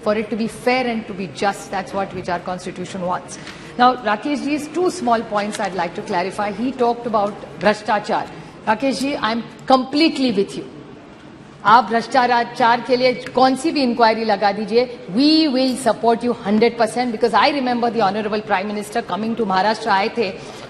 for it to be fair and to be just. That's what which our constitution wants. Now, Rakesh ji's two small points I'd like to clarify. He talked about Bhrashtachar. Rakesh ji, I'm completely with you. आप भ्रष्टाचार के लिए कौन सी भी enquiry लगा दीजिए, we will support you 100%, because I remember the honourable prime minister coming to Maharashtra आए थे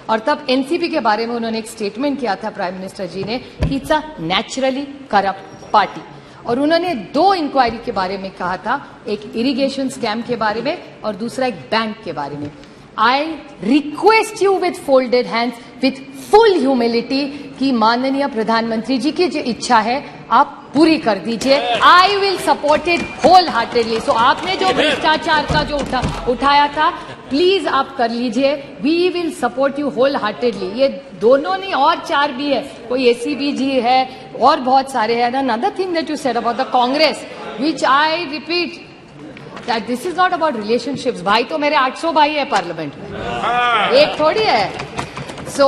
और तब एनसीपी के बारे में उन्होंने एक स्टेटमेंट किया था प्राइम मिनिस्टर जी ने कि it's a naturally corrupt party, और उन्होंने दो इंक्वायरी के बारे में कहा था, एक इरिगेशन स्कैम के बारे में और दूसरा एक बैंक के बारे में. I request you with folded hands with full humility कि माननीय प्रधानमंत्री जी की जो इच्छा है आप पूरी कर दीजिए. I will support it wholeheartedly. So आपने जो भ्रष्टाचार का जो उठाया था, प्लीज आप कर लीजिए. We will support you wholeheartedly. ये दोनों नहीं और चार भी है, कोई एसीबी जी है और बहुत सारे हैं. Another thing that you said about the Congress, which I repeat that this is not about relationships. भाई तो मेरे 800 भाई है पार्लियामेंट में, एक थोड़ी है. So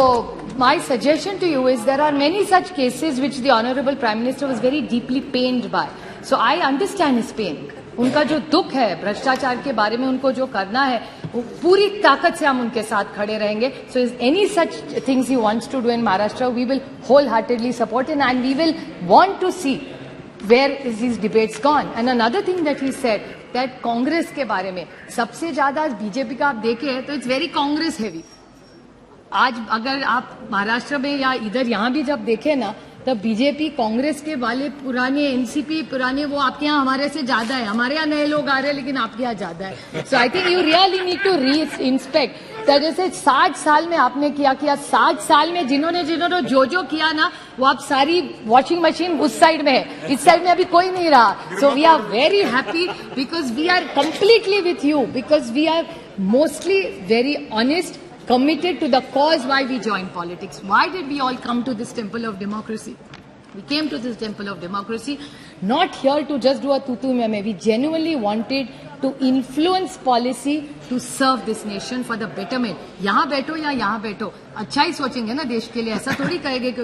my suggestion to you is there are many such cases which the honorable prime minister was very deeply pained by. So I understand his pain. उनका जो दुख है भ्रष्टाचार के बारे में, उनको जो करना है वो पूरी ताकत से हम उनके साथ खड़े रहेंगे. So is any such things he wants to do in Maharashtra, we will wholeheartedly support him and we will want to see where is these debates gone. And another thing that he said that Congress के बारे में सबसे ज्यादा BJP का आप देखें तो it's very Congress heavy. आज अगर आप महाराष्ट्र में या इधर यहाँ भी जब देखें ना, तब बीजेपी कांग्रेस के वाले पुराने एनसीपी पुराने वो आपके यहाँ हमारे से ज्यादा है. हमारे यहाँ नए लोग आ रहे हैं लेकिन आपके यहाँ ज्यादा है. So I think you really need to reinspect. जैसे 60 साल में आपने किया 60 साल में जिन्होंने जो किया ना, वो आप सारी वॉशिंग मशीन उस साइड में है, इस साइड में अभी कोई नहीं रहा. So we are very happy because we are completely with you, because we are mostly very honest, committed to the cause why we joined politics. Why did we all come to this temple of democracy? We came to this temple of democracy not here to just do a tutu meme. We genuinely wanted to influence policy to serve this nation for the betterment. यहाँ बैठो या यहाँ बैठो, अच्छा ही सोचेंगे ना देश के लिए, ऐसा थोड़ी कहेंगे कि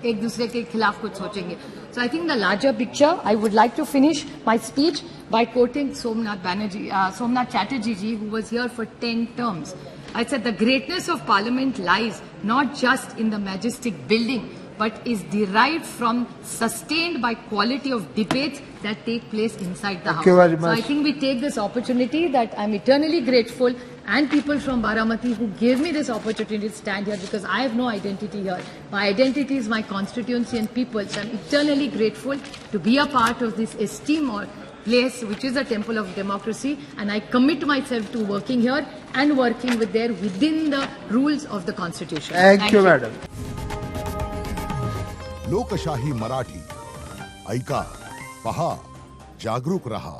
एक दूसरे के खिलाफ कुछ सोचेंगे. So I think the larger picture, I would like to finish my speech by quoting Somnath Chatterjee ji, who was here for 10 terms. I said the greatness of Parliament lies not just in the majestic building, but is derived from sustained by quality of debates that take place inside the House. So I think we take this opportunity that I'm eternally grateful, and people from Baramati who gave me this opportunity to stand here, because I have no identity here. My identity is my constituency and people. So I'm eternally grateful to be a part of this esteemed place which is a temple of democracy, and I commit myself to working here and working within the rules of the constitution. Thank you, madam. लोकशाही मराठी ऐका, पहा, जागरूक रहा.